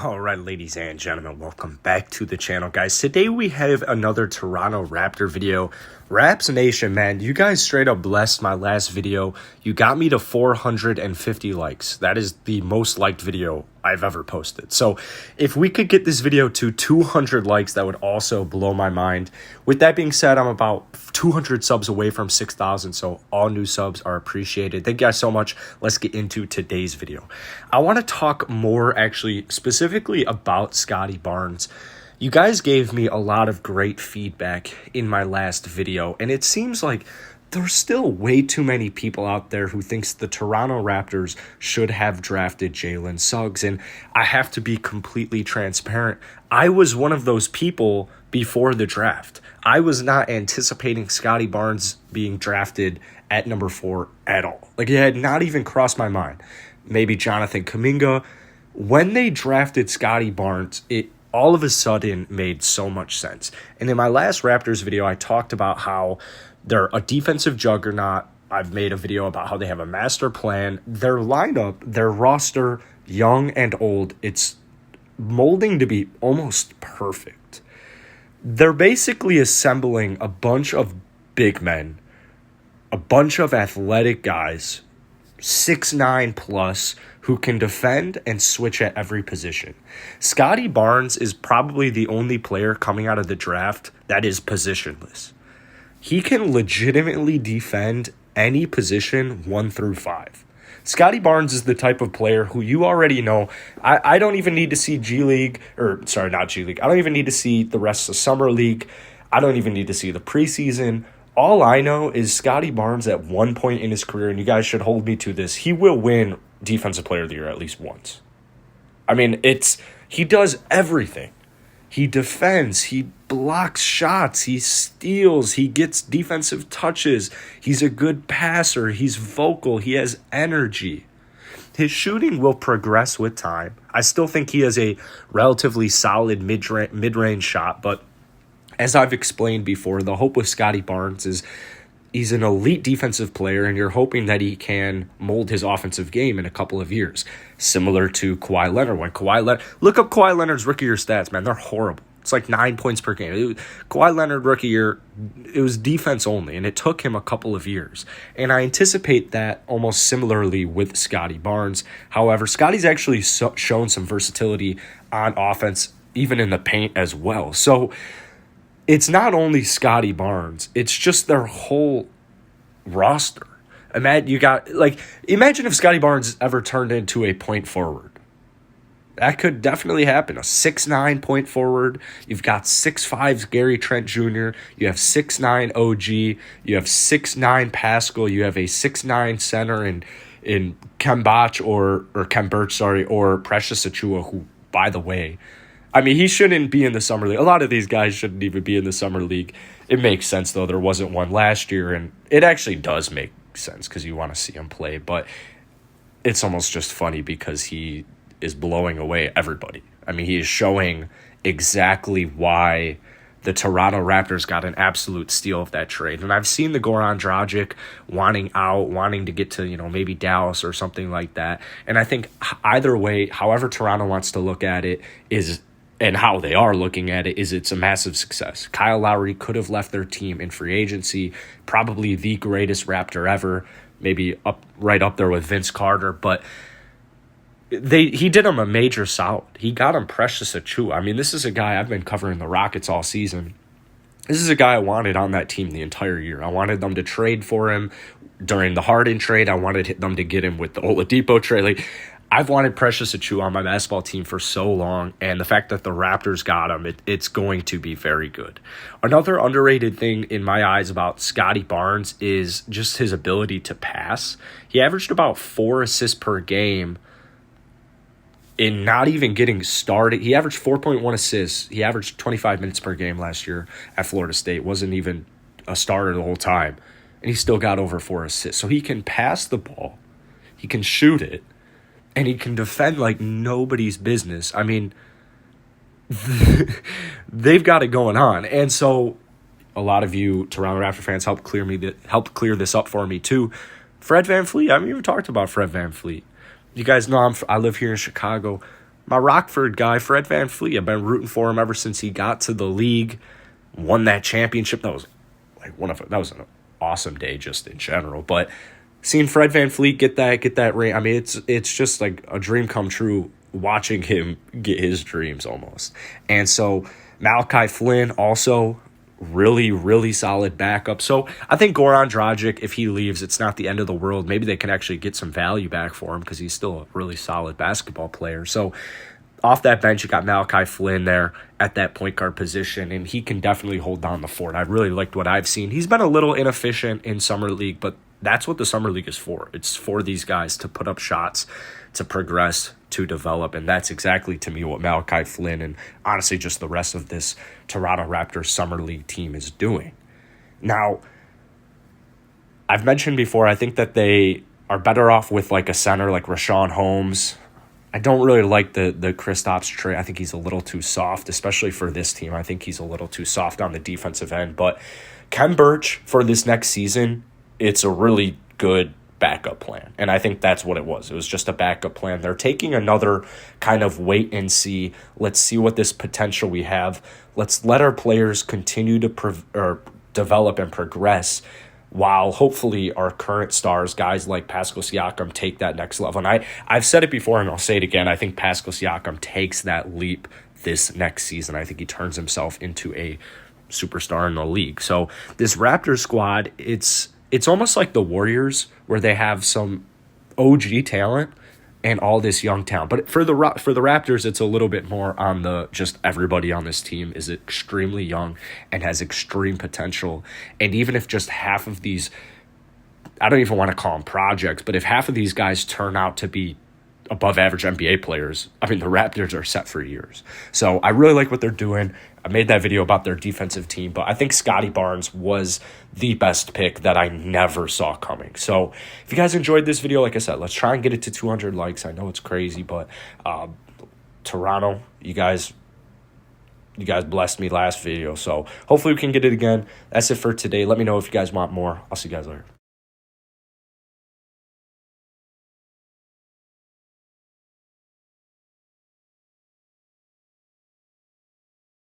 All right, ladies and gentlemen, welcome back to the channel, guys. Today we have another Toronto Raptor video. Raps Nation, man, you guys straight up blessed my last video. You got me to 450 likes. That is the most liked video I've ever posted. So if we could get this video to 200 likes, that would also blow my mind. With that being said, I'm about 200 subs away from 6,000, so all new subs are appreciated. Thank you guys so much. Let's get into today's video. I want to talk more, actually, specifically about Scottie Barnes. You guys gave me a lot of great feedback in my last video, and it seems like there's still way too many people out there who thinks the Toronto Raptors should have drafted Jalen Suggs, and I have to be completely transparent. I was one of those people before the draft. I was not anticipating Scottie Barnes being drafted at number 4 at all. Like, it had not even crossed my mind. Maybe Jonathan Kuminga. When they drafted Scottie Barnes, it all of a sudden made so much sense. And in my last Raptors video, I talked about how they're a defensive juggernaut. I've made a video about how they have a master plan. Their lineup, their roster, young and old, it's molding to be almost perfect. They're basically assembling a bunch of big men, a bunch of athletic guys, 6'9 plus, who can defend and switch at every position. Scottie Barnes is probably the only player coming out of the draft that is positionless. He can legitimately defend any position 1 through 5. Scottie Barnes is the type of player who you already know. I don't even need to see G League, or sorry, not G League. I don't even need to see the rest of Summer League. I don't even need to see the preseason. All I know is Scottie Barnes at one point in his career, and you guys should hold me to this, he will win Defensive Player of the Year at least once. I mean, he does everything. He defends, he blocks shots, he steals, he gets defensive touches. He's a good passer, he's vocal, he has energy. His shooting will progress with time. I still think he has a relatively solid mid-range shot, but as I've explained before, the hope with Scottie Barnes is he's an elite defensive player, and you're hoping that he can mold his offensive game in a couple of years, similar to Kawhi Leonard. Look up Kawhi Leonard's rookie year stats, man. They're horrible. It's like 9 points per game. Kawhi Leonard rookie year, it was defense only, and it took him a couple of years. And I anticipate that almost similarly with Scottie Barnes. However, Scottie's actually shown some versatility on offense, even in the paint as well. So it's not only Scottie Barnes, it's just their whole roster. Imagine if Scottie Barnes ever turned into a point forward. That could definitely happen. A 6'9 point forward. You've got 6'5 Gary Trent Jr. You have 6'9 OG. You have 6'9 Pascal. You have a 6'9 center in Kem Birch or Precious Achiuwa, who, by the way, I mean, he shouldn't be in the Summer League. A lot of these guys shouldn't even be in the Summer League. It makes sense, though. There wasn't one last year, and it actually does make sense because you want to see him play. But it's almost just funny because he is blowing away everybody. I mean, he is showing exactly why the Toronto Raptors got an absolute steal of that trade. And I've seen the Goran Dragic wanting to get to, maybe Dallas or something like that. And I think either way, however Toronto wants to look at it is, and how they are looking at it, is it's a massive success. Kyle Lowry could have left their team in free agency, probably the greatest Raptor ever, maybe right up there with Vince Carter, but he did him a major solid. He got him Precious Achiuwa. I mean, this is a guy, I've been covering the Rockets all season. This is a guy I wanted on that team the entire year. I wanted them to trade for him during the Harden trade. I wanted them to get him with the Oladipo trade. I've wanted Precious Achiuwa on my basketball team for so long, and the fact that the Raptors got him, it's going to be very good. Another underrated thing in my eyes about Scottie Barnes is just his ability to pass. He averaged about 4 assists per game in not even getting started. He averaged 4.1 assists. He averaged 25 minutes per game last year at Florida State. Wasn't even a starter the whole time, and he still got over 4 assists. So he can pass the ball, he can shoot it, and he can defend like nobody's business. I mean, they've got it going on. And so a lot of you Toronto Raptor fans helped clear this up for me too. Fred VanVleet, I haven't even talked about Fred VanVleet. You guys know I live here in Chicago. my Rockford guy, Fred VanVleet. I've been rooting for him ever since he got to the league, won that championship. That was that was an awesome day just in general. But seeing Fred VanVleet get that ring, I mean, it's just like a dream come true watching him get his dreams almost. And so Malachi Flynn also really, really solid backup. So I think Goran Dragic, if he leaves, it's not the end of the world. Maybe they can actually get some value back for him because he's still a really solid basketball player. So off that bench, you got Malachi Flynn there at that point guard position, and he can definitely hold down the fort. I really liked what I've seen. He's been a little inefficient in Summer League, but that's what the Summer League is for. It's for these guys to put up shots, to progress, to develop, and that's exactly, to me, what Malachi Flynn and honestly just the rest of this Toronto Raptors Summer League team is doing. Now, I've mentioned before, I think that they are better off with like a center like Rashawn Holmes. I don't really like the Kristaps trade. I think he's a little too soft, especially for this team. I think he's a little too soft on the defensive end. But Ken Birch, for this next season, it's a really good backup plan. And I think that's what it was. It was just a backup plan. They're taking another kind of wait and see. Let's see what this potential we have. Let's let our players continue to develop and progress while hopefully our current stars, guys like Pascal Siakam, take that next level. And I've said it before and I'll say it again. I think Pascal Siakam takes that leap this next season. I think he turns himself into a superstar in the league. So this Raptors squad, it's almost like the Warriors where they have some OG talent and all this young talent. But for the Raptors, it's a little bit more on the just everybody on this team is extremely young and has extreme potential. And even if just half of these, I don't even want to call them projects, but if half of these guys turn out to be above average NBA players, I mean, the Raptors are set for years. So I really like what they're doing. I made that video about their defensive team, but I think Scottie Barnes was the best pick that I never saw coming. So if you guys enjoyed this video, like I said, let's try and get it to 200 likes. I know it's crazy, but Toronto, you guys blessed me last video. So hopefully we can get it again. That's it for today. Let me know if you guys want more. I'll see you guys later.